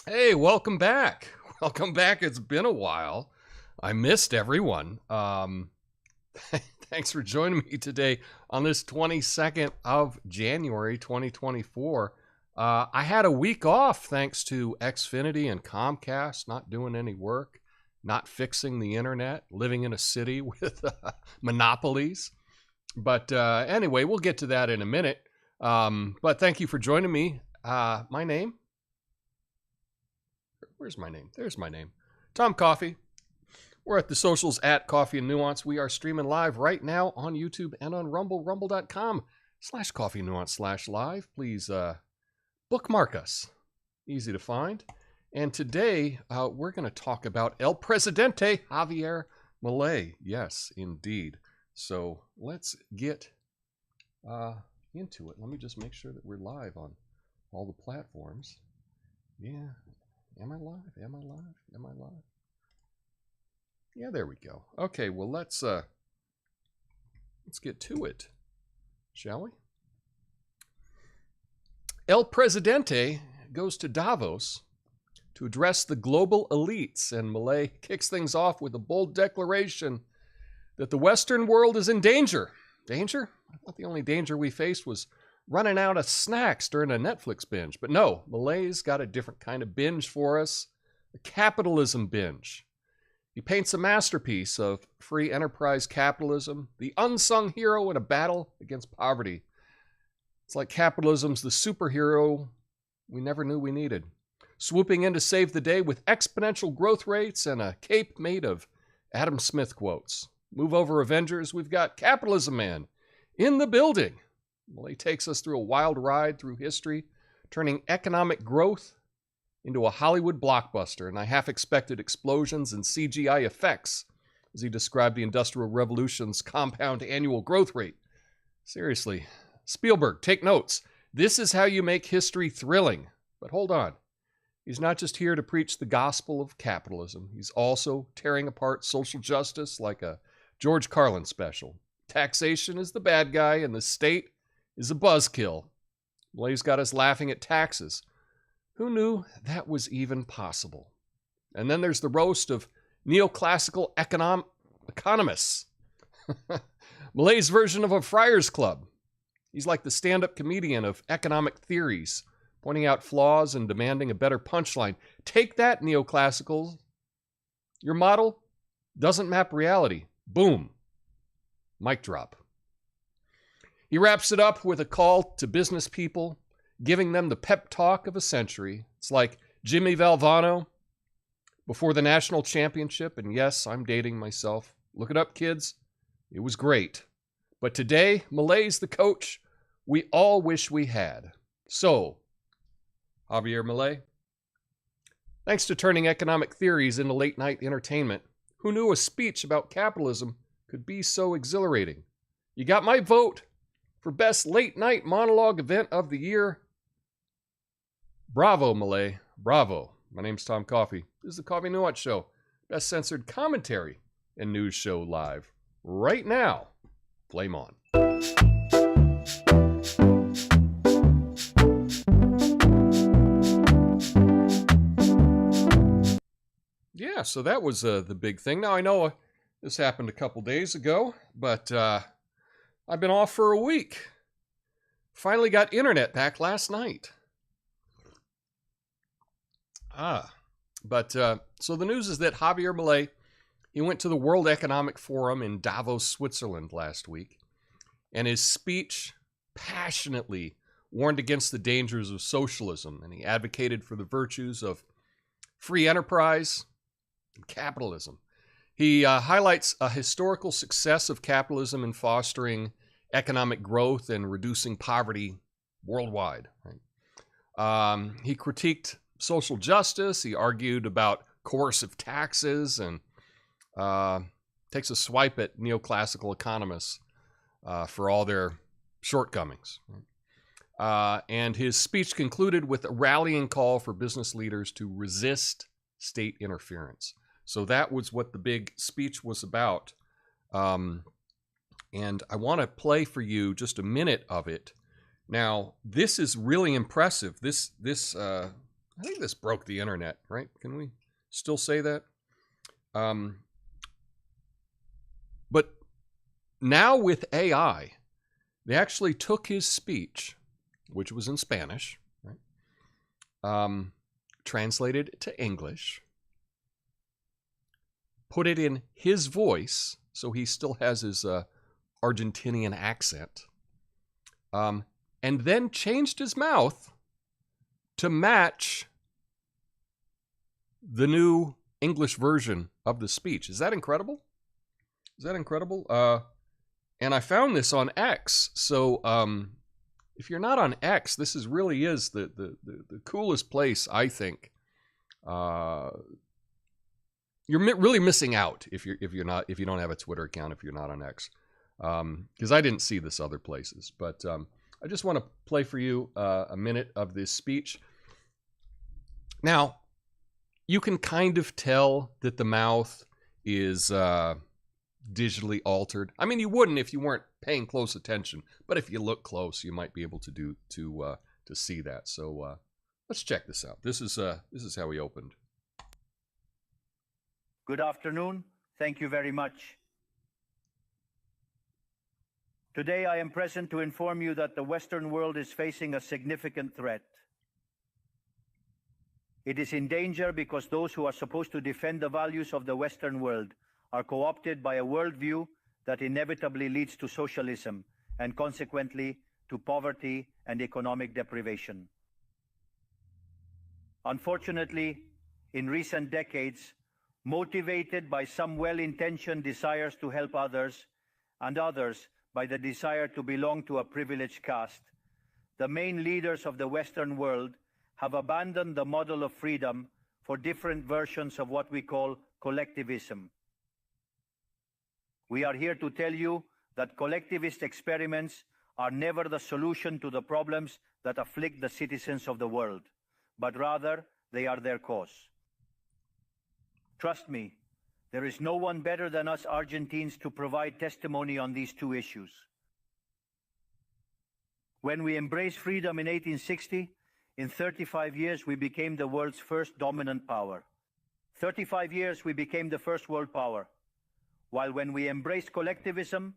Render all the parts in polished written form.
Hey, welcome back. Welcome back. It's been a while. I missed everyone. Thanks for joining me today on this 22nd of January, 2024. I had a week off thanks to Xfinity and Comcast not doing any work, not fixing the internet, living in a city with monopolies. But anyway, we'll get to that in a minute. But thank you for joining me. My name? Where's my name? There's my name. Tom Coffee. We're at the socials at Coffee and Nuance. We are streaming live right now on YouTube and on Rumble, rumble.com/coffeenuance/live. Please bookmark us. Easy to find. And today we're going to talk about El Presidente, Javier Milei. Yes, indeed. So let's get into it. Let me just make sure that we're live on all the platforms. Yeah. Am I live? Am I live? Am I live? Yeah, there we go. Okay, well let's get to it, shall we? El Presidente goes to Davos to address the global elites, and Milei kicks things off with a bold declaration that the Western world is in danger. Danger? I thought the only danger we faced was running out of snacks during a Netflix binge. But no, Milei's got a different kind of binge for us, a capitalism binge. He paints a masterpiece of free enterprise capitalism, the unsung hero in a battle against poverty. It's like capitalism's the superhero we never knew we needed, swooping in to save the day with exponential growth rates and a cape made of Adam Smith quotes. Move over, Avengers, we've got Capitalism Man in the building. Milei takes us through a wild ride through history, turning economic growth into a Hollywood blockbuster, and I half expected explosions and CGI effects as he described the Industrial Revolution's compound annual growth rate. Seriously, Spielberg, take notes. This is how you make history thrilling. But hold on. He's not just here to preach the gospel of capitalism. He's also tearing apart social justice like a George Carlin special. Taxation is the bad guy, and the state is a buzzkill. Milei's got us laughing at taxes. Who knew that was even possible? And then there's the roast of neoclassical economists. Milei's version of a Friars Club. He's like the stand-up comedian of economic theories, pointing out flaws and demanding a better punchline. Take that, neoclassicals. Your model doesn't map reality. Boom. Mic drop. He wraps it up with a call to business people, giving them the pep talk of a century. It's like Jimmy Valvano before the national championship. And yes, I'm dating myself. Look it up, kids. It was great. But today, Milei's the coach we all wish we had. So, Javier Milei, thanks to turning economic theories into late-night entertainment, who knew a speech about capitalism could be so exhilarating? You got my vote for best late-night monologue event of the year. Bravo, Milei. Bravo. My name's Tom Coffee. This is the Coffee Nuance Show. Best censored commentary and news show live. Right now. Flame on. Yeah, so that was the big thing. Now, I know this happened a couple days ago, but I've been off for a week. Finally got internet back last night. So the news is that Javier Milei, he went to the World Economic Forum in Davos, Switzerland last week, and his speech passionately warned against the dangers of socialism, and he advocated for the virtues of free enterprise and capitalism. He highlights a historical success of capitalism in fostering economic growth and reducing poverty worldwide. Right? He critiqued social justice. He argued about coercive taxes and takes a swipe at neoclassical economists for all their shortcomings. And his speech concluded with a rallying call for business leaders to resist state interference. So that was what the big speech was about. And I want to play for you just a minute of it. Now, this is really impressive. I think this broke the internet, right? Can we still say that? But now with AI, they actually took his speech, which was in Spanish, right? Translated it to English, put it in his voice, so he still has his Argentinian accent, and then changed his mouth to match the new English version of the speech. Is that incredible? Is that incredible? And I found this on X. So if you're not on X, this really is the coolest place, I think. You're really missing out if you don't have a Twitter account, if you're not on X. Because I didn't see this other places. But I just want to play for you a minute of this speech. Now, you can kind of tell that the mouth is digitally altered. I mean, you wouldn't if you weren't paying close attention, but if you look close, you might be able to see that. So let's check this out. This is how he opened. Good afternoon. Thank you very much. Today I am present to inform you that the Western world is facing a significant threat. It is in danger because those who are supposed to defend the values of the Western world are co-opted by a worldview that inevitably leads to socialism and consequently to poverty and economic deprivation. Unfortunately, in recent decades, motivated by some well-intentioned desires to help others and others by the desire to belong to a privileged caste, the main leaders of the Western world have abandoned the model of freedom for different versions of what we call collectivism. We are here to tell you that collectivist experiments are never the solution to the problems that afflict the citizens of the world, but rather they are their cause. Trust me, there is no one better than us Argentines to provide testimony on these two issues. When we embraced freedom in 1860, in 35 years we became the world's first dominant power. 35 years we became the first world power. While when we embraced collectivism,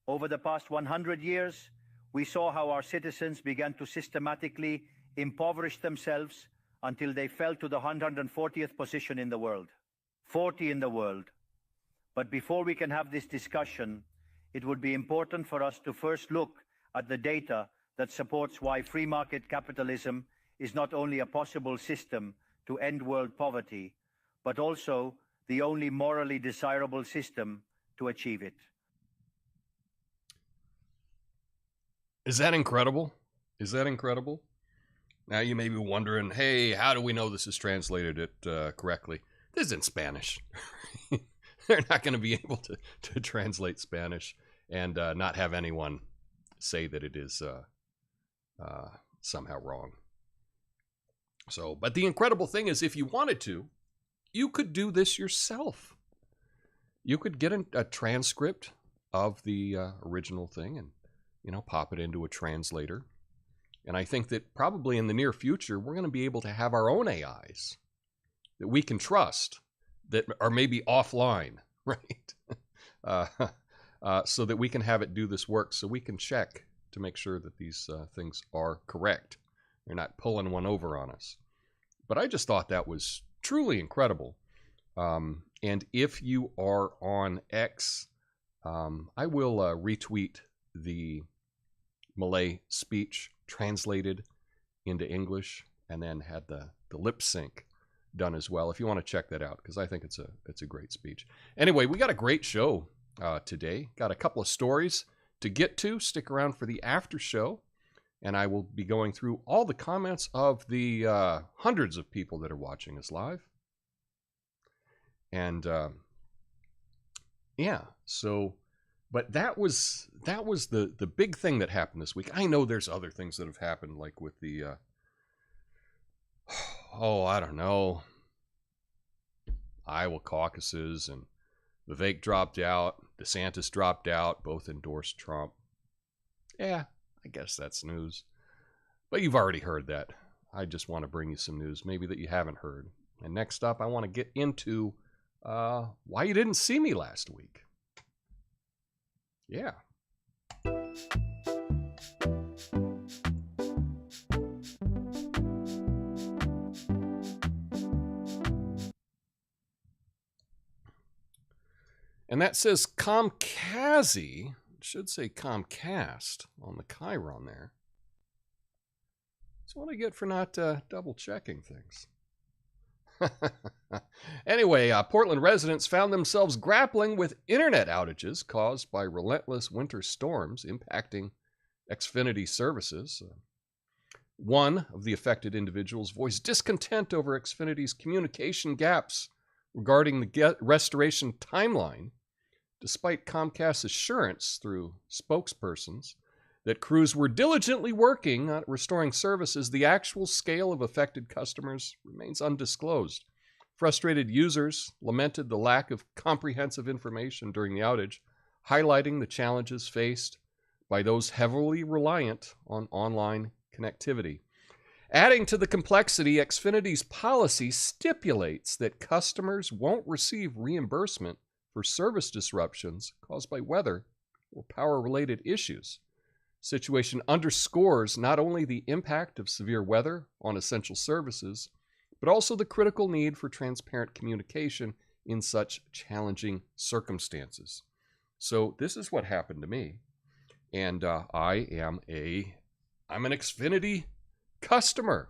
over the past 100 years, we saw how our citizens began to systematically impoverish themselves until they fell to the 140th position in the world. 40 in the world. But before we can have this discussion, it would be important for us to first look at the data that supports why free market capitalism is not only a possible system to end world poverty, but also the only morally desirable system to achieve it. Is that incredible? Is that incredible? Now you may be wondering, hey, how do we know this is translated it correctly? This is in Spanish. They're not going to be able to translate Spanish and not have anyone say that it is somehow wrong. So, but the incredible thing is, if you wanted to, you could do this yourself. You could get a transcript of the original thing and, pop it into a translator. And I think that probably in the near future, we're going to be able to have our own AIs that we can trust, that are maybe offline, right? So that we can have it do this work, so we can check to make sure that these things are correct. They're not pulling one over on us. But I just thought that was truly incredible. And if you are on X, I will retweet the Malay speech translated into English and then had the lip sync done as well, if you want to check that out, because I think it's a great speech. Anyway, we got a great show today. Got a couple of stories to get to. Stick around for the after show, and I will be going through all the comments of the hundreds of people that are watching us live. And yeah, so, but that was the big thing that happened this week. I know there's other things that have happened, like with the I don't know. Iowa caucuses, and Vivek dropped out, DeSantis dropped out, both endorsed Trump. Yeah, I guess that's news. But you've already heard that. I just want to bring you some news, maybe that you haven't heard. And next up, I want to get into why you didn't see me last week. Yeah. And that says Comcast. It should say Comcast on the chyron there. That's what I get for not double checking things. Anyway, Portland residents found themselves grappling with internet outages caused by relentless winter storms impacting Xfinity services. One of the affected individuals voiced discontent over Xfinity's communication gaps regarding the restoration timeline, despite Comcast's assurance through spokespersons that crews were diligently working on restoring services. The actual scale of affected customers remains undisclosed. Frustrated users lamented the lack of comprehensive information during the outage, highlighting the challenges faced by those heavily reliant on online connectivity. Adding to the complexity, Xfinity's policy stipulates that customers won't receive reimbursement for service disruptions caused by weather or power-related issues. Situation underscores not only the impact of severe weather on essential services, but also the critical need for transparent communication in such challenging circumstances. So this is what happened to me, and I'm an Xfinity customer.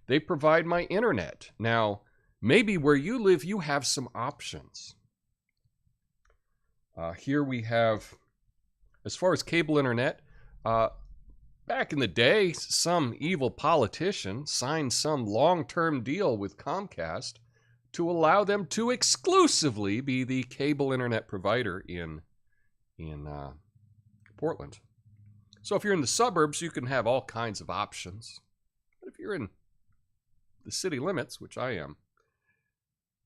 They provide my internet. Now, maybe where you live, you have some options. Here we have, as far as cable internet, back in the day, some evil politician signed some long-term deal with Comcast to allow them to exclusively be the cable internet provider in Portland. So if you're in the suburbs, you can have all kinds of options. But if you're in the city limits, which I am,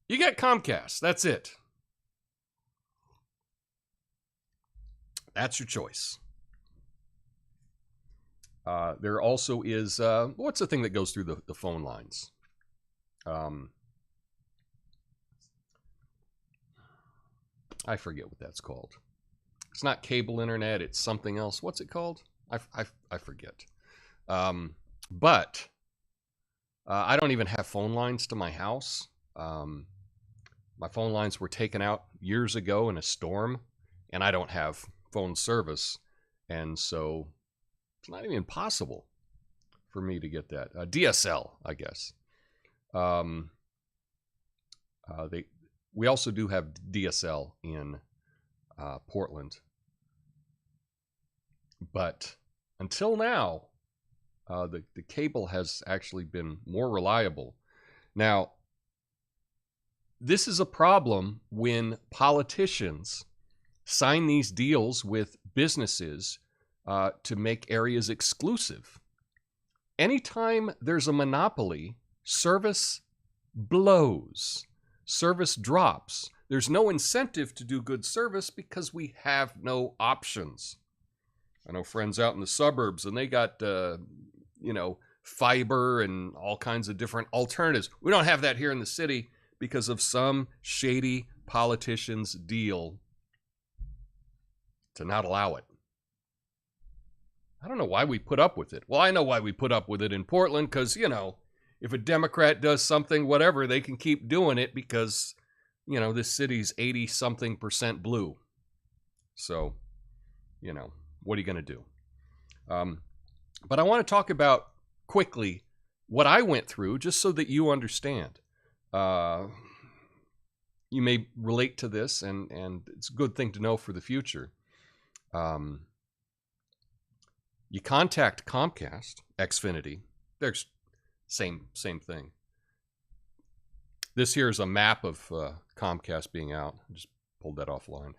you get Comcast. That's it. That's your choice. There also is, what's the thing that goes through the phone lines? I forget what that's called. It's not cable internet, it's something else. What's it called? I forget. But I don't even have phone lines to my house. My phone lines were taken out years ago in a storm, and I don't have phone service. And so it's not even possible for me to get that. DSL, I guess. We also do have DSL in Portland. But until now, the cable has actually been more reliable. Now, this is a problem when politicians sign these deals with businesses to make areas exclusive. Anytime there's a monopoly, service blows. Service drops. There's no incentive to do good service because we have no options. I know friends out in the suburbs, and they got, fiber and all kinds of different alternatives. We don't have that here in the city because of some shady politician's deal to not allow it. I don't know why we put up with it. Well, I know why we put up with it in Portland, because, if a Democrat does something, whatever, they can keep doing it because, this city's 80-something% blue. So, what are you going to do? But I want to talk about quickly what I went through, just so that you understand. You may relate to this, and it's a good thing to know for the future. You contact Comcast, Xfinity. There's same thing. This here is a map of Comcast being out. I just pulled that offline.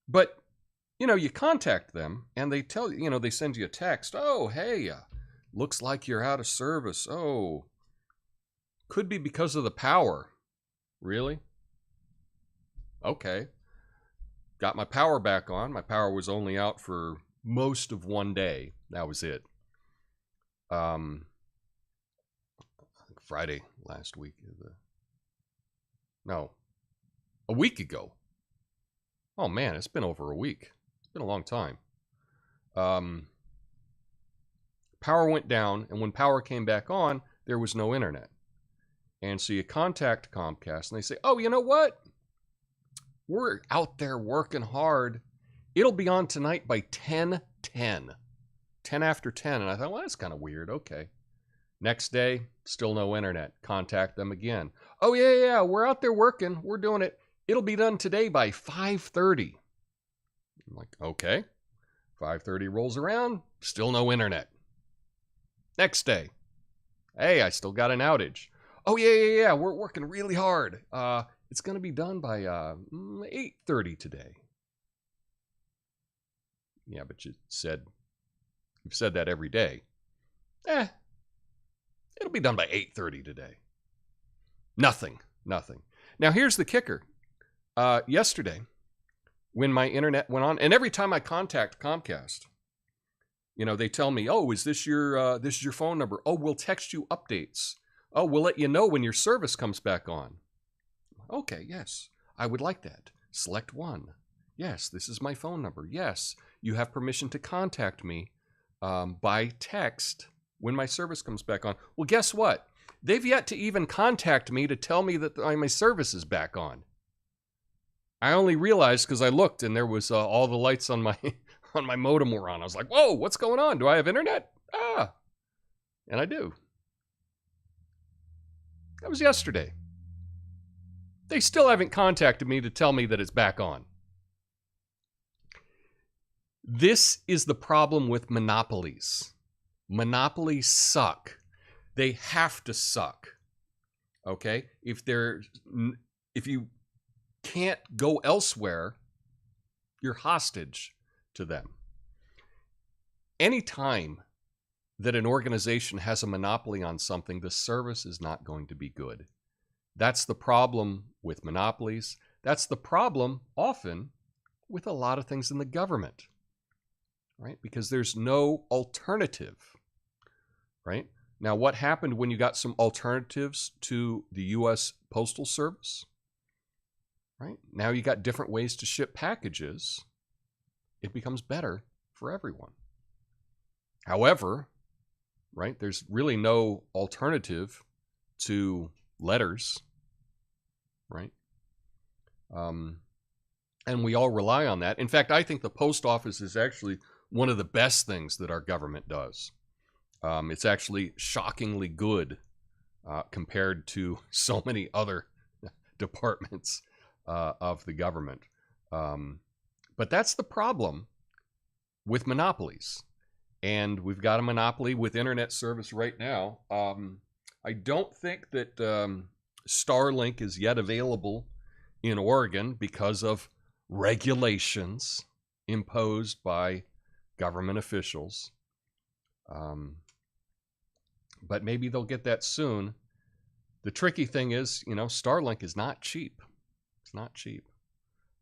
But you contact them, and they tell you, they send you a text. Oh, hey, looks like you're out of service. Oh, could be because of the power. Really? Okay. Got my power back on. My power was only out for most of one day. That was it. I think Friday last week. No, a week ago. Oh man, it's been over a week. It's been a long time. Power went down, and when power came back on, there was no internet. And so you contact Comcast, and they say, oh, you know what? We're out there working hard. It'll be on tonight by 10:10. 10 after 10. And I thought, well, that's kind of weird. Okay. Next day, still no internet. Contact them again. Oh, yeah, we're out there working. We're doing it. It'll be done today by 5:30. I'm like, okay. 5:30 rolls around, still no internet. Next day, hey, I still got an outage. Oh, yeah, we're working really hard. It's going to be done by 8:30 today. Yeah, but you've said that every day. It'll be done by 8:30 today. Nothing. Now, here's the kicker. Yesterday, when my internet went on, and every time I contact Comcast, they tell me, oh, is this your phone number? Oh, we'll text you updates. Oh, we'll let you know when your service comes back on. Okay, yes, I would like that. Select 1. Yes, this is my phone number. Yes, you have permission to contact me by text when my service comes back on. Well, guess what? They've yet to even contact me to tell me that my service is back on. I only realized because I looked and there was all the lights on my on my modem were on. I was like, whoa, what's going on? Do I have internet? And I do. That was yesterday. They still haven't contacted me to tell me that it's back on. This is the problem with monopolies. Monopolies suck. They have to suck. Okay? If you can't go elsewhere, you're hostage to them. Anytime that an organization has a monopoly on something, the service is not going to be good. That's the problem with monopolies. That's the problem often with a lot of things in the government, right? Because there's no alternative, right? Now, what happened when you got some alternatives to the U.S. Postal Service, right? Now you got different ways to ship packages. It becomes better for everyone. However, right, there's really no alternative to letters, right? And we all rely on that. In fact, I think the post office is actually one of the best things that our government does. It's actually shockingly good compared to so many other departments of the government. But that's the problem with monopolies. And we've got a monopoly with internet service right now. I don't think that Starlink is yet available in Oregon because of regulations imposed by government officials. But maybe they'll get that soon. The tricky thing is, Starlink is not cheap. It's not cheap.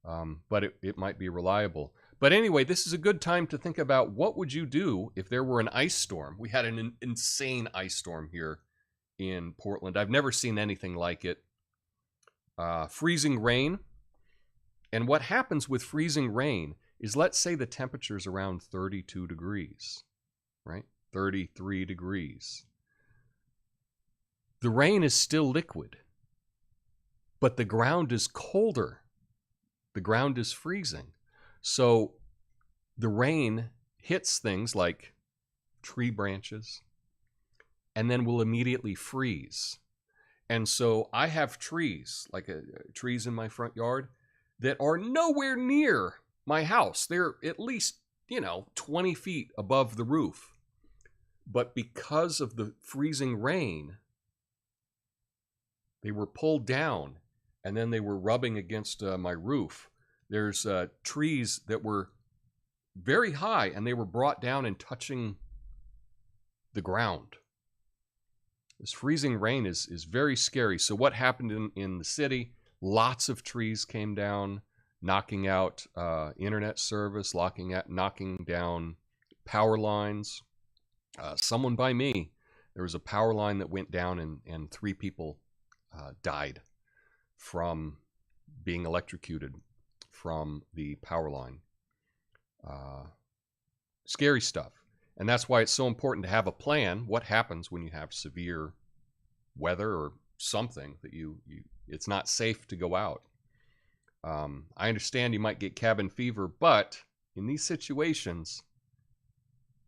But it might be reliable. But anyway, this is a good time to think about what would you do if there were an ice storm. We had an insane ice storm here in Portland. I've never seen anything like it. Freezing rain. And what happens with freezing rain is, let's say the temperature's around 32 degrees, right? 33 degrees. The rain is still liquid, but the ground is colder. The ground is freezing. So the rain hits things like tree branches and then will immediately freeze. And so I have trees, like trees in my front yard, that are nowhere near my house. They're at least, 20 feet above the roof. But because of the freezing rain, they were pulled down and then they were rubbing against my roof. There's trees that were very high and they were brought down and touching the ground. This freezing rain is very scary. So what happened in the city Lots of trees came down, knocking out internet service, knocking down power lines. Someone by me, there was a power line that went down and 3 people died from being electrocuted from the power line. Scary stuff. And that's why it's so important to have a plan. What happens when you have severe weather or something that it's not safe to go out? I understand you might get cabin fever, but in these situations,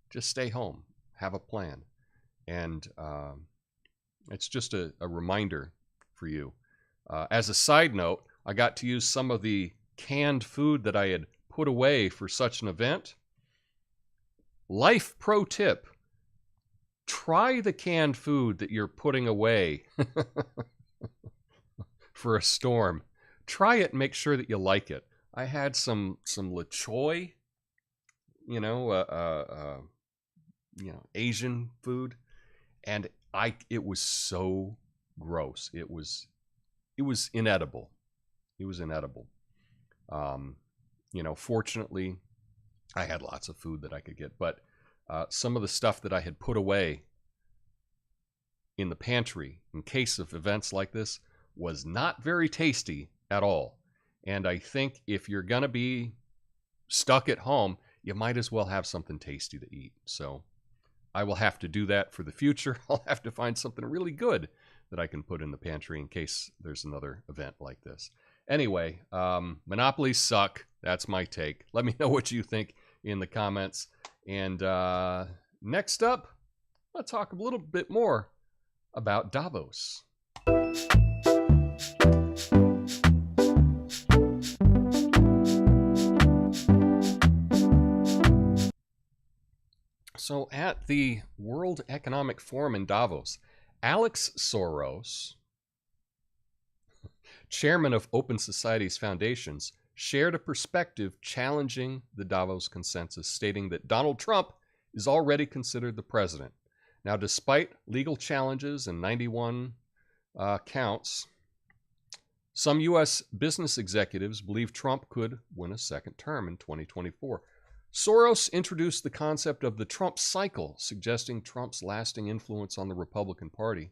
just stay home. Have a plan. And it's just a reminder for you. As a side note, I got to use some of the canned food that I had put away for such an event. Life pro tip: try the canned food that you're putting away for a storm. Try it and make sure that you like it. I had some La Choy, Asian food, and it was so gross. It was inedible. It was inedible. Fortunately, I had lots of food that I could get, but some of the stuff that I had put away in the pantry in case of events like this was not very tasty at all. And I think if you're going to be stuck at home, you might as well have something tasty to eat. So I will have to do that for the future. I'll have to find something really good that I can put in the pantry in case there's another event like this. Anyway, monopolies suck. That's my take. Let me know what you think in the comments. And next up, let's talk a little bit more about Davos. So at the World Economic Forum in Davos, Alex Soros, chairman of Open Society's foundations, shared a perspective challenging the Davos consensus, stating that Donald Trump is already considered the president. Now, despite legal challenges and 91 counts, some U.S. business executives believe Trump could win a second term in 2024. Soros introduced the concept of the Trump cycle, suggesting Trump's lasting influence on the Republican Party.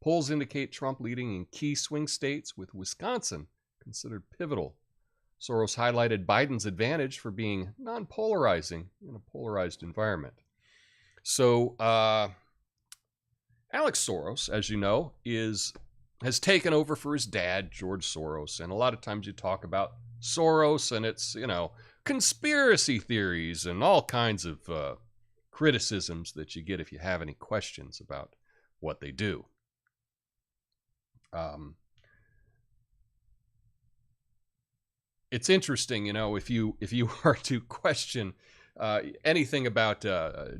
Polls indicate Trump leading in key swing states, with Wisconsin considered pivotal. Soros highlighted Biden's advantage for being non-polarizing in a polarized environment. So, Alex Soros, as you know, has taken over for his dad, George Soros. And a lot of times you talk about Soros and it's, conspiracy theories and all kinds of criticisms that you get if you have any questions about what they do. It's interesting, if you are to question anything about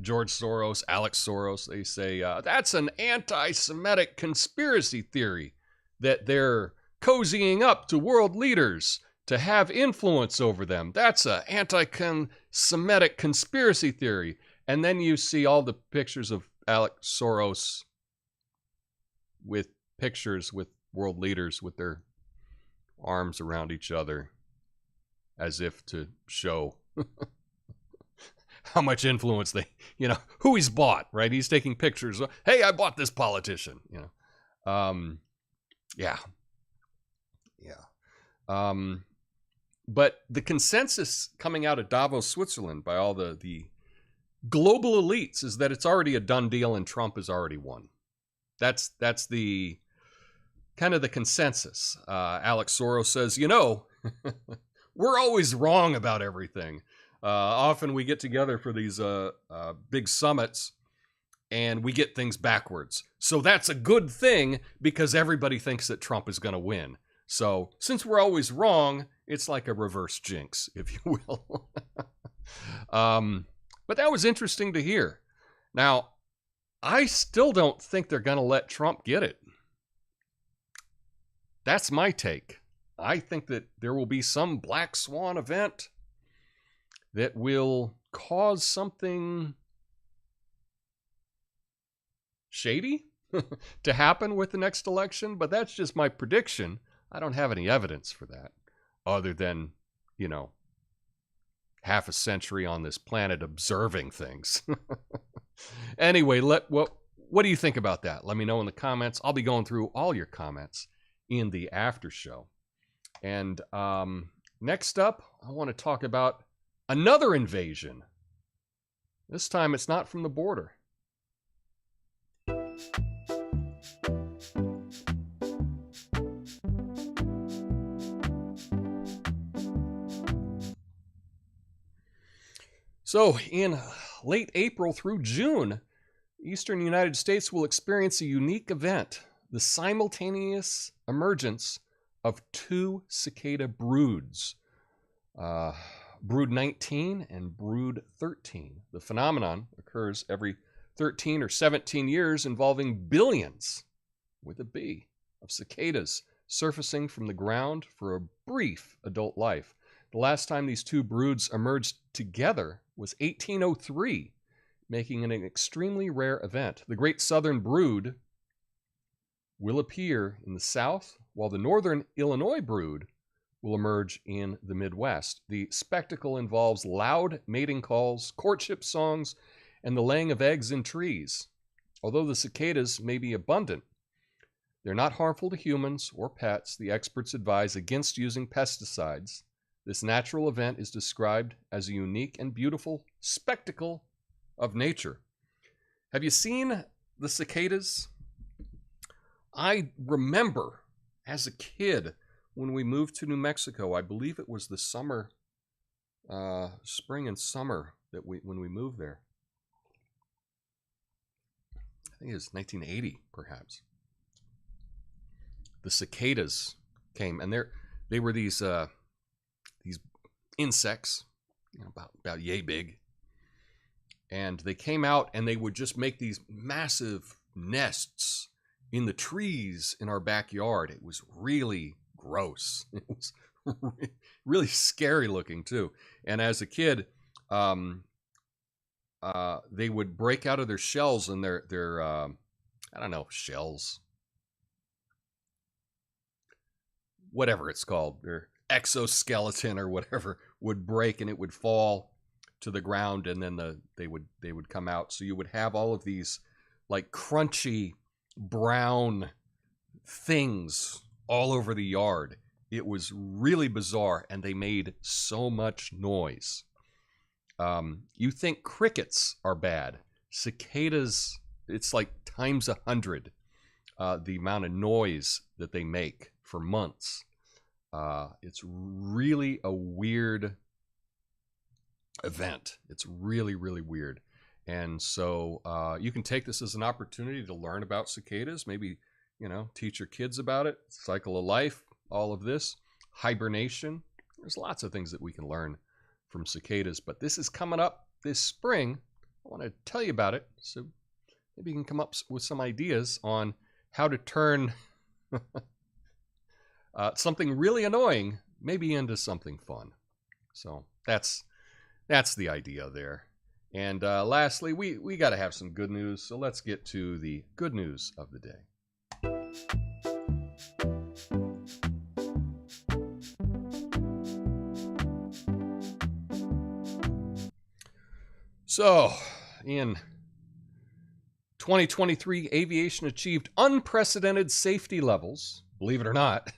George Soros, Alex Soros, they say that's an anti-Semitic conspiracy theory that they're cozying up to world leaders to have influence over them. That's an anti-Semitic conspiracy theory. And then you see all the pictures of Alex Soros with pictures with world leaders with their arms around each other as if to show how much influence they, who he's bought, right? He's taking pictures. Hey, I bought this politician, Yeah. But the consensus coming out of Davos, Switzerland, by all the global elites is that it's already a done deal and Trump has already won. That's the kind of the consensus. Alex Soros says, we're always wrong about everything. Often we get together for these big summits and we get things backwards. So that's a good thing because everybody thinks that Trump is going to win. So since we're always wrong, it's like a reverse jinx, if you will. But that was interesting to hear. Now, I still don't think they're going to let Trump get it. That's my take. I think that there will be some black swan event that will cause something shady to happen with the next election, but that's just my prediction. I don't have any evidence for that other than, half a century on this planet observing things. Anyway, what do you think about that? Let me know in the comments. I'll be going through all your comments in the after show. And next up, I want to talk about another invasion. This time it's not from the border. So in late April through June, the eastern United States will experience a unique event, the simultaneous emergence of two cicada broods, brood 19 and brood 13. The phenomenon occurs every 13 or 17 years, involving billions, with a B, of cicadas surfacing from the ground for a brief adult life. The last time these two broods emerged together was 1803, making it an extremely rare event. The Great Southern Brood will appear in the south, while the Northern Illinois Brood will emerge in the Midwest. The spectacle involves loud mating calls, courtship songs, and the laying of eggs in trees. Although the cicadas may be abundant, they're not harmful to humans or pets. The experts advise against using pesticides. This natural event is described as a unique and beautiful spectacle of nature. Have you seen the cicadas? I remember as a kid when we moved to New Mexico, I believe it was the summer, spring and summer when we moved there. I think it was 1980, perhaps. The cicadas came, and they were these insects, about yay big, and they came out and they would just make these massive nests in the trees in our backyard. It was really gross. It was really scary looking too. And as a kid, they would break out of their shells, and their shells, whatever it's called, their exoskeleton or whatever would break, and it would fall to the ground, and then they would come out. So you would have all of these like crunchy brown things all over the yard. It was really bizarre, and they made so much noise. You think crickets are bad. Cicadas, it's like times 100 the amount of noise that they make for months. It's really a weird event. It's really, really weird. And so you can take this as an opportunity to learn about cicadas, maybe, teach your kids about it, cycle of life, all of this, hibernation. There's lots of things that we can learn from cicadas, but this is coming up this spring. I want to tell you about it, so maybe you can come up with some ideas on how to turn something really annoying maybe into something fun. So that's the idea there. And lastly, we got to have some good news, so let's get to the good news of the day. So, in 2023, aviation achieved unprecedented safety levels, believe it or not,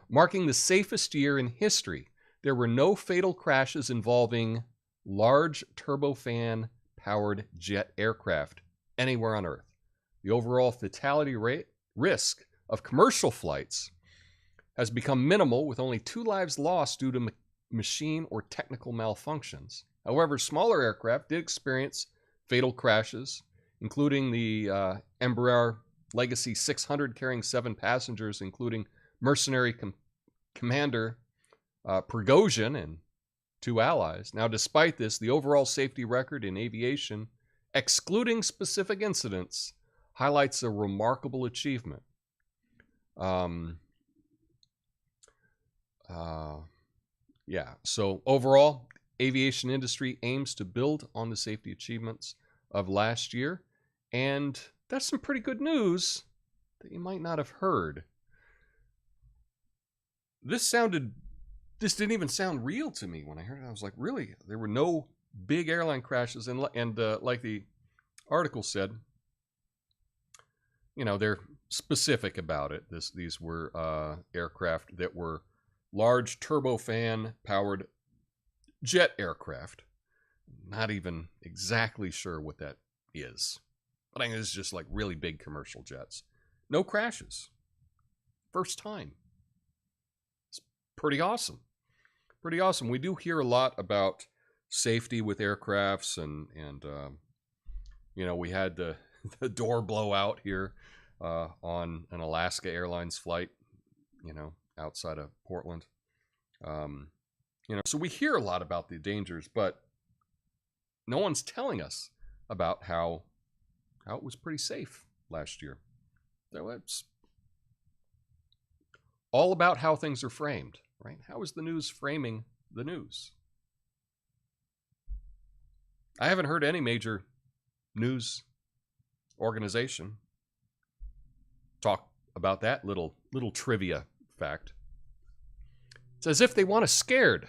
marking the safest year in history. There were no fatal crashes involving large turbofan-powered jet aircraft anywhere on Earth. The overall fatality risk of commercial flights has become minimal, with only 2 lives lost due to machine or technical malfunctions. However, smaller aircraft did experience fatal crashes, including the Embraer Legacy 600 carrying 7 passengers, including mercenary commander Prigozhin and 2 allies. Now, despite this, the overall safety record in aviation, excluding specific incidents, highlights a remarkable achievement. So overall, aviation industry aims to build on the safety achievements of last year, and that's some pretty good news that you might not have heard. this didn't even sound real to me when I heard it. I was like, really? There were no big airline crashes, and like the article said, you know, they're specific about it. These were aircraft that were large turbofan powered jet aircraft. Not even exactly sure what that is, but I think it's just like really big commercial jets. No crashes. First time. It's pretty awesome. Pretty awesome. We do hear a lot about safety with aircrafts, and you know, we had the door blowout here on an Alaska Airlines flight, you know, outside of Portland. You know, so we hear a lot about the dangers, but no one's telling us about how it was pretty safe last year. So it's all about how things are framed, right? How is the news framing the news? I haven't heard any major news organization talk about that little trivia fact. It's as if they want us scared,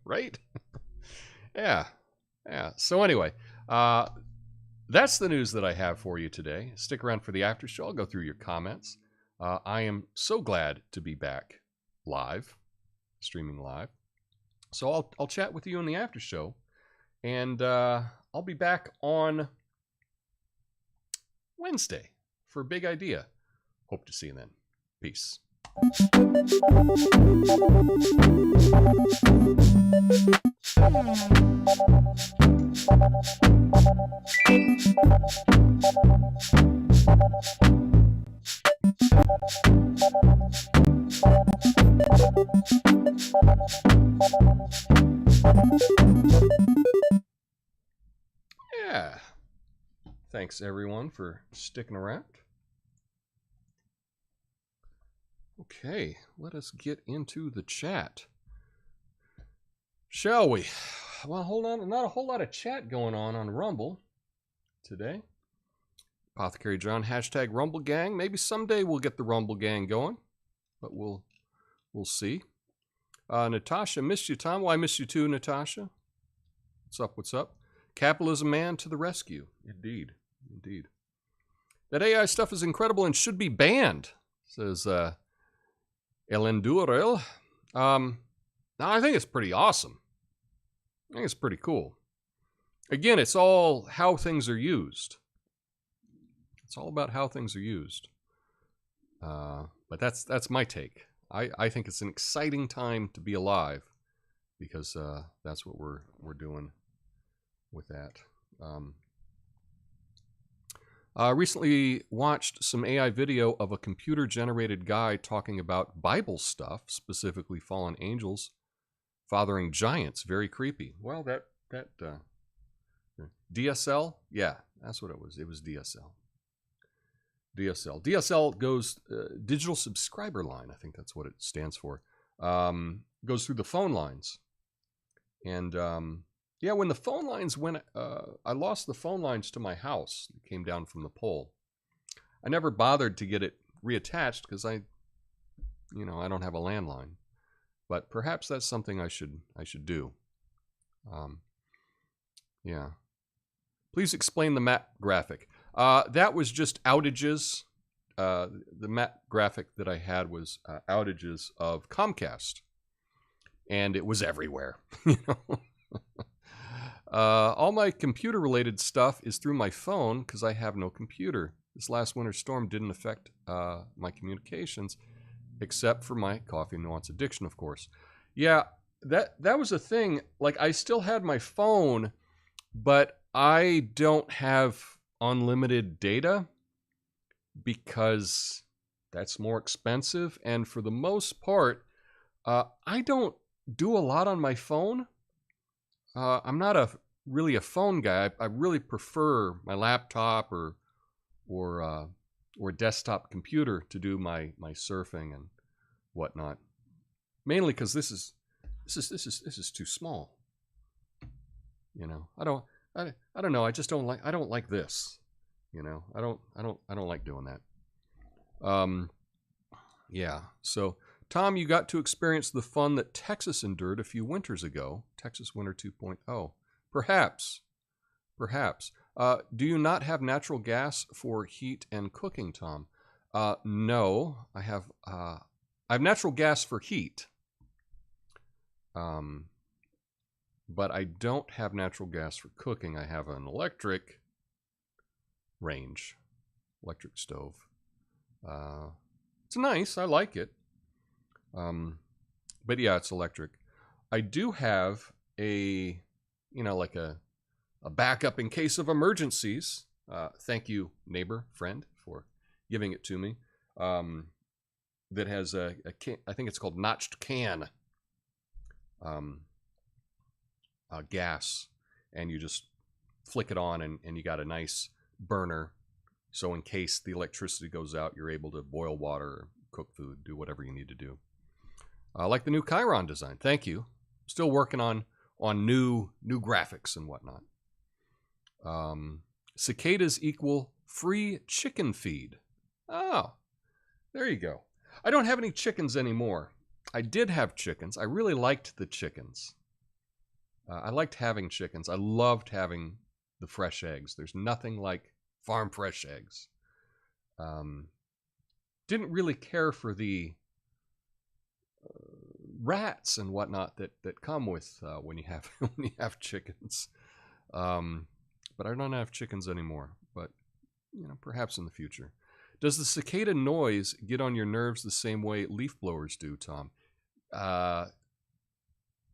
right? Yeah. So anyway, that's the news that I have for you today. Stick around for the after show. I'll go through your comments. I am so glad to be back live, streaming live. So I'll chat with you in the after show, and I'll be back on Wednesday for a big idea. Hope to see you then. Peace. Yeah. Thanks everyone for sticking around. Okay, let us get into the chat. Shall we? Well, hold on. Not a whole lot of chat going on Rumble today. Apothecary John, hashtag Rumble Gang. Maybe someday we'll get the Rumble Gang going, but we'll see. Natasha, missed you, Tom. Well, I miss you too, Natasha. What's up? Capitalism man to the rescue. Indeed. That AI stuff is incredible and should be banned, says Elendurel. Now, I think it's pretty awesome. I think it's pretty cool. Again, it's all how things are used. It's all about how things are used. But that's my take. I think it's an exciting time to be alive, because that's what we're doing with that. Recently watched some AI video of a computer-generated guy talking about Bible stuff, specifically fallen angels fathering giants. Very creepy. Well, that DSL? Yeah, that's what it was. It was DSL. DSL goes digital subscriber line. I think that's what it stands for. Goes through the phone lines. And yeah, when the phone lines went, I lost the phone lines to my house. It came down from the pole. I never bothered to get it reattached because I don't have a landline. But perhaps that's something I should do. Yeah. Please explain the map graphic. That was just outages. The map graphic that I had was outages of Comcast, and it was everywhere. All my computer-related stuff is through my phone because I have no computer. This last winter storm didn't affect my communications, except for my coffee nuance addiction, of course. Yeah, that was a thing. Like, I still had my phone, but I don't have unlimited data because that's more expensive. And for the most part, I don't do a lot on my phone. I'm not really a phone guy. I really prefer my laptop or desktop computer to do my surfing and whatnot. Mainly because this is too small. I don't know. I just don't like this. I don't like doing that. Yeah. So Tom, you got to experience the fun that Texas endured a few winters ago. Texas Winter 2.0. Perhaps. Perhaps. Do you not have natural gas for heat and cooking, Tom? No, I have natural gas for heat. But I don't have natural gas for cooking. I have an electric range, electric stove. It's nice. I like it. But yeah, it's electric. I do have a, like a backup in case of emergencies. Thank you, neighbor, friend, for giving it to me. That has a can, I think it's called notched can gas, and you just flick it on, and you got a nice burner. So in case the electricity goes out, you're able to boil water, or cook food, do whatever you need to do. I like the new Chiron design. Thank you. Still working on new graphics and whatnot. Cicadas equal free chicken feed. Oh, there you go. I don't have any chickens anymore. I did have chickens. I really liked the chickens. I liked having chickens. I loved having the fresh eggs. There's nothing like farm fresh eggs. Didn't really care for the rats and whatnot that come with when you have chickens. But I don't have chickens anymore. But perhaps in the future. Does the cicada noise get on your nerves the same way leaf blowers do, Tom?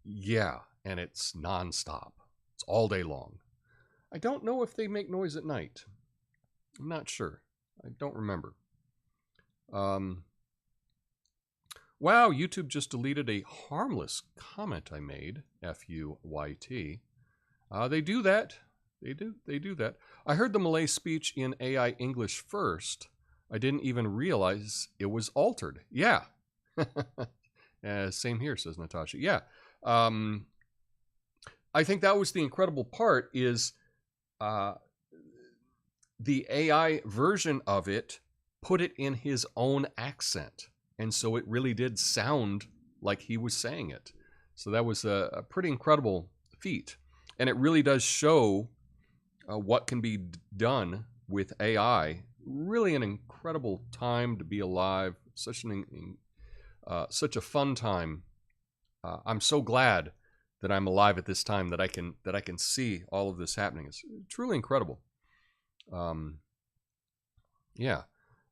Yeah, and it's nonstop. It's all day long. I don't know if they make noise at night. I'm not sure. I don't remember. Wow, YouTube just deleted a harmless comment I made. F-U-Y-T. They do that. They do that. I heard the Malay speech in AI English first. I didn't even realize it was altered. Yeah. Same here, says Natasha. Yeah. I think that was the incredible part is the AI version of it put it in his own accent. And so it really did sound like he was saying it. So that was a pretty incredible feat. And it really does show what can be done with AI. Really an incredible time to be alive. Such a fun time. I'm so glad that I'm alive at this time, that I can see all of this happening. It's truly incredible. Yeah.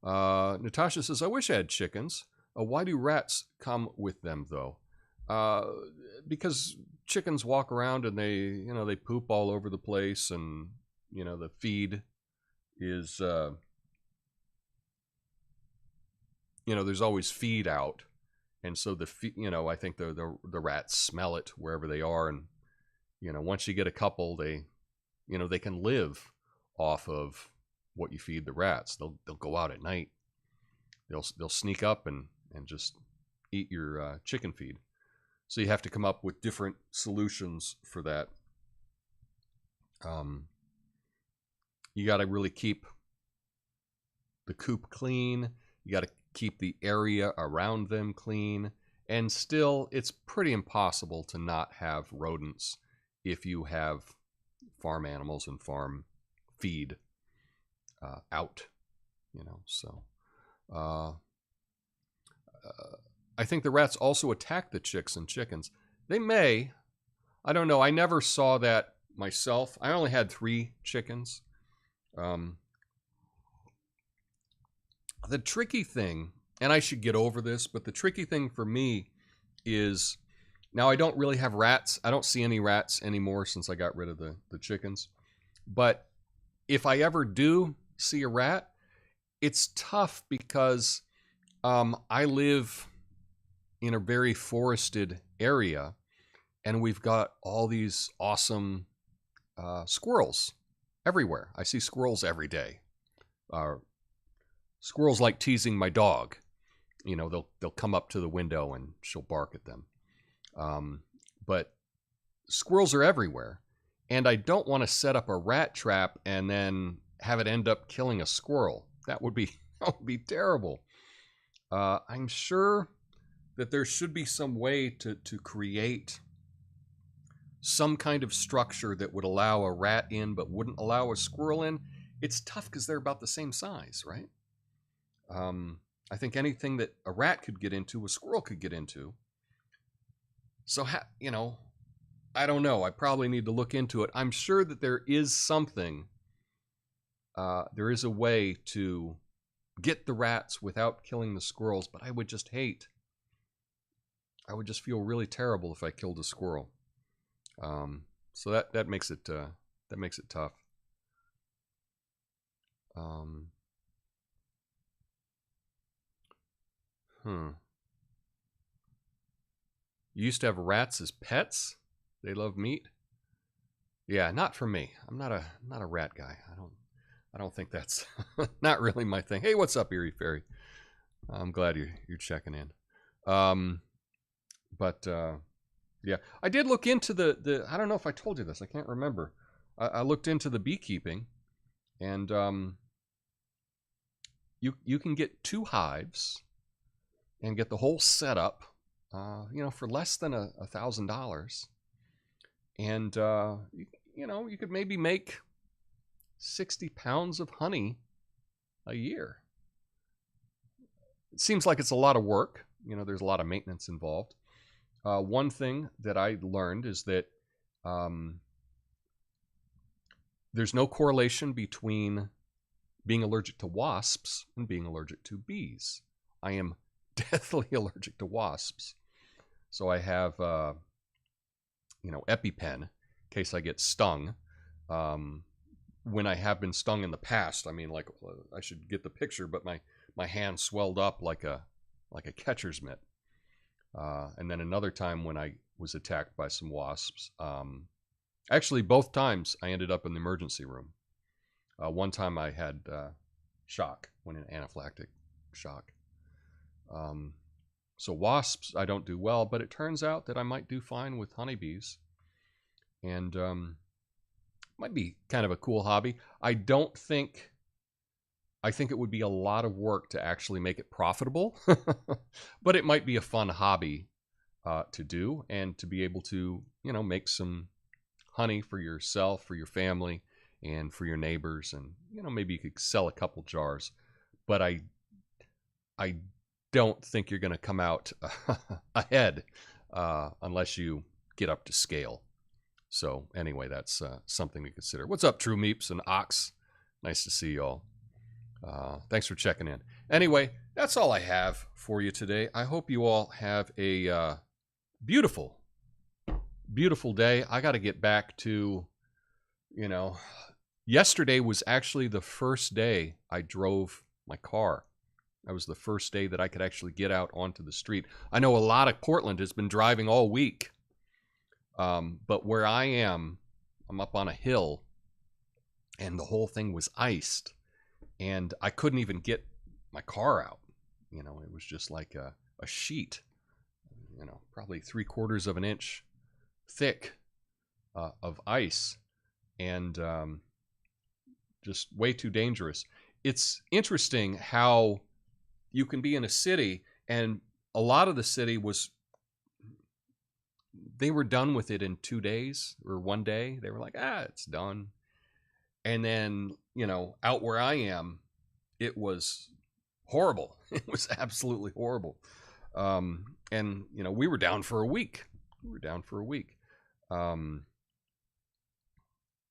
Natasha says, I wish I had chickens. Why do rats come with them, though? Because chickens walk around and they poop all over the place, and the feed is there's always feed out, and so I think the rats smell it wherever they are, and once you get a couple, they can live off of what you feed the rats. They'll go out at night. They'll sneak up and just eat your chicken feed. So you have to come up with different solutions for that. You got to really keep the coop clean. You got to keep the area around them clean. And still, it's pretty impossible to not have rodents if you have farm animals and farm feed out. So I think the rats also attack the chicks and chickens. They may. I don't know. I never saw that myself. I only had 3 chickens. The tricky thing, and I should get over this, but the tricky thing for me is, now I don't really have rats. I don't see any rats anymore since I got rid of the chickens. But if I ever do see a rat, it's tough because I live in a very forested area, and we've got all these awesome squirrels everywhere. I see squirrels every day. Squirrels like teasing my dog. They'll come up to the window and she'll bark at them. But squirrels are everywhere, and I don't want to set up a rat trap and then have it end up killing a squirrel. That would be terrible. I'm sure that there should be some way to create some kind of structure that would allow a rat in but wouldn't allow a squirrel in. It's tough because they're about the same size, right? I think anything that a rat could get into, a squirrel could get into. So, I don't know. I probably need to look into it. I'm sure that there is something, there is a way to get the rats without killing the squirrels, but I would just feel really terrible if I killed a squirrel. So that makes it tough. You used to have rats as pets? They love meat? Yeah, not for me. I'm not a rat guy. I don't think that's not really my thing. Hey, what's up, Erie Fairy? I'm glad you're checking in. Yeah, I did look into the I don't know if I told you this. I can't remember. I looked into the beekeeping, and you can get 2 hives and get the whole setup, for less than $1,000, and you could maybe make 60 pounds of honey a year. It seems like it's a lot of work. There's a lot of maintenance involved. One thing that I learned is that there's no correlation between being allergic to wasps and being allergic to bees. I am deathly allergic to wasps. So I have, EpiPen in case I get stung. When I have been stung in the past, I should get the picture, but my hand swelled up like a catcher's mitt. And then another time when I was attacked by some wasps. Actually, both times I ended up in the emergency room. One time I had shock, went in anaphylactic shock. So wasps, I don't do well, but it turns out that I might do fine with honeybees. And might be kind of a cool hobby. I think it would be a lot of work to actually make it profitable, but it might be a fun hobby to do, and to be able to, make some honey for yourself, for your family, and for your neighbors, and maybe you could sell a couple jars. But I don't think you're going to come out ahead unless you get up to scale. So anyway, that's something to consider. What's up, True Meeps and Ox? Nice to see you all. Thanks for checking in. Anyway, that's all I have for you today. I hope you all have a beautiful, beautiful day. I got to get back to, yesterday was actually the first day I drove my car. That was the first day that I could actually get out onto the street. I know a lot of Portland has been driving all week. But where I am, I'm up on a hill, and the whole thing was iced. And I couldn't even get my car out. It was just like a sheet, probably 3/4 of an inch thick of ice, and just way too dangerous. It's interesting how you can be in a city, and a lot of the city they were done with it in 2 days or 1 day. They were like, it's done. And then, out where I am, it was horrible. It was absolutely horrible. And, we were down for a week.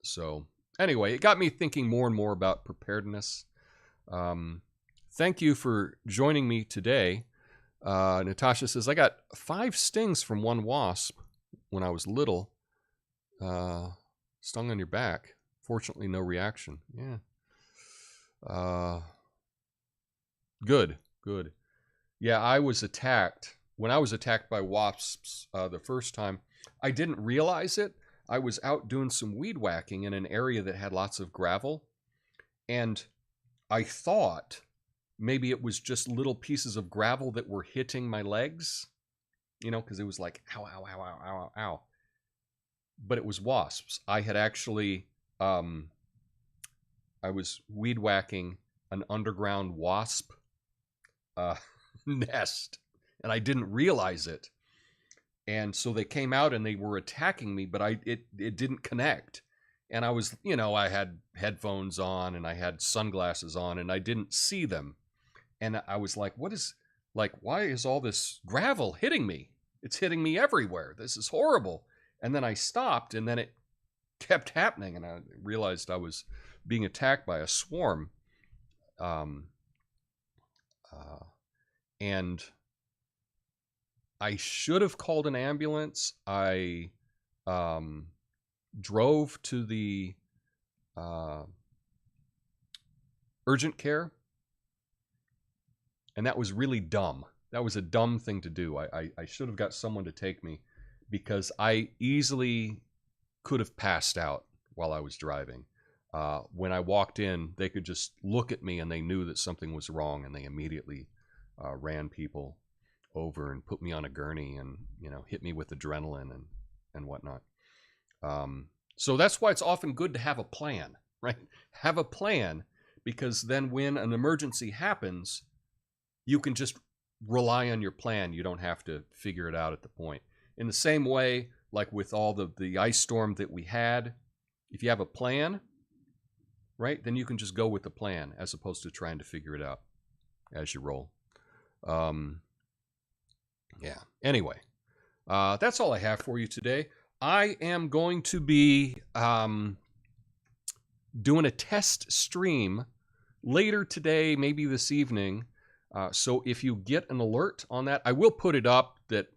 So anyway, it got me thinking more and more about preparedness. Thank you for joining me today. Natasha says, I got 5 stings from one wasp when I was little. Stung on your back. Fortunately, no reaction. Yeah. Good. Yeah, I was attacked. When I was attacked by wasps the first time, I didn't realize it. I was out doing some weed whacking in an area that had lots of gravel. And I thought maybe it was just little pieces of gravel that were hitting my legs, because it was like, ow, ow, ow, ow, ow, ow. But it was wasps. I had actually, I was weed whacking an underground wasp nest. and I didn't realize it. And so they came out and they were attacking me, but it didn't connect. And I was, I had headphones on and I had sunglasses on and I didn't see them. And I was like, why is all this gravel hitting me? It's hitting me everywhere. This is horrible. And then I stopped and then it kept happening. And I realized I was being attacked by a swarm. And I should have called an ambulance. I drove to the urgent care, and that was really dumb. That was a dumb thing to do. I should have got someone to take me, because I easily could have passed out while I was driving. When I walked in, they could just look at me and they knew that something was wrong, and they immediately ran people over and put me on a gurney and hit me with adrenaline and whatnot. So that's why it's often good to have a plan, right? Have a plan, because then when an emergency happens, you can just rely on your plan. You don't have to figure it out at the point. In the same way, like with all the ice storm that we had, if you have a plan, right, then you can just go with the plan as opposed to trying to figure it out as you roll. Yeah. Anyway, that's all I have for you today. I am going to be doing a test stream later today, maybe this evening. So if you get an alert on that, I will put it up that,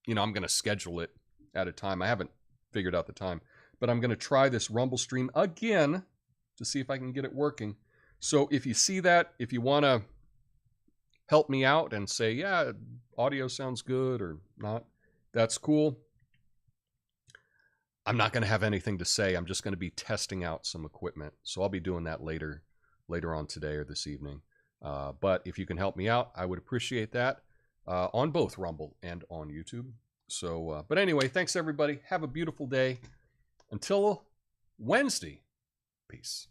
I'm going to schedule it at a time. I haven't figured out the time, but I'm going to try this Rumble stream again to see if I can get it working. So if you see that, if you want to help me out and say, yeah, audio sounds good or not, that's cool. I'm not going to have anything to say. I'm just going to be testing out some equipment. So I'll be doing that later on today or this evening. But if you can help me out, I would appreciate that on both Rumble and on YouTube. So, but anyway, thanks everybody. Have a beautiful day. Until Wednesday. Peace.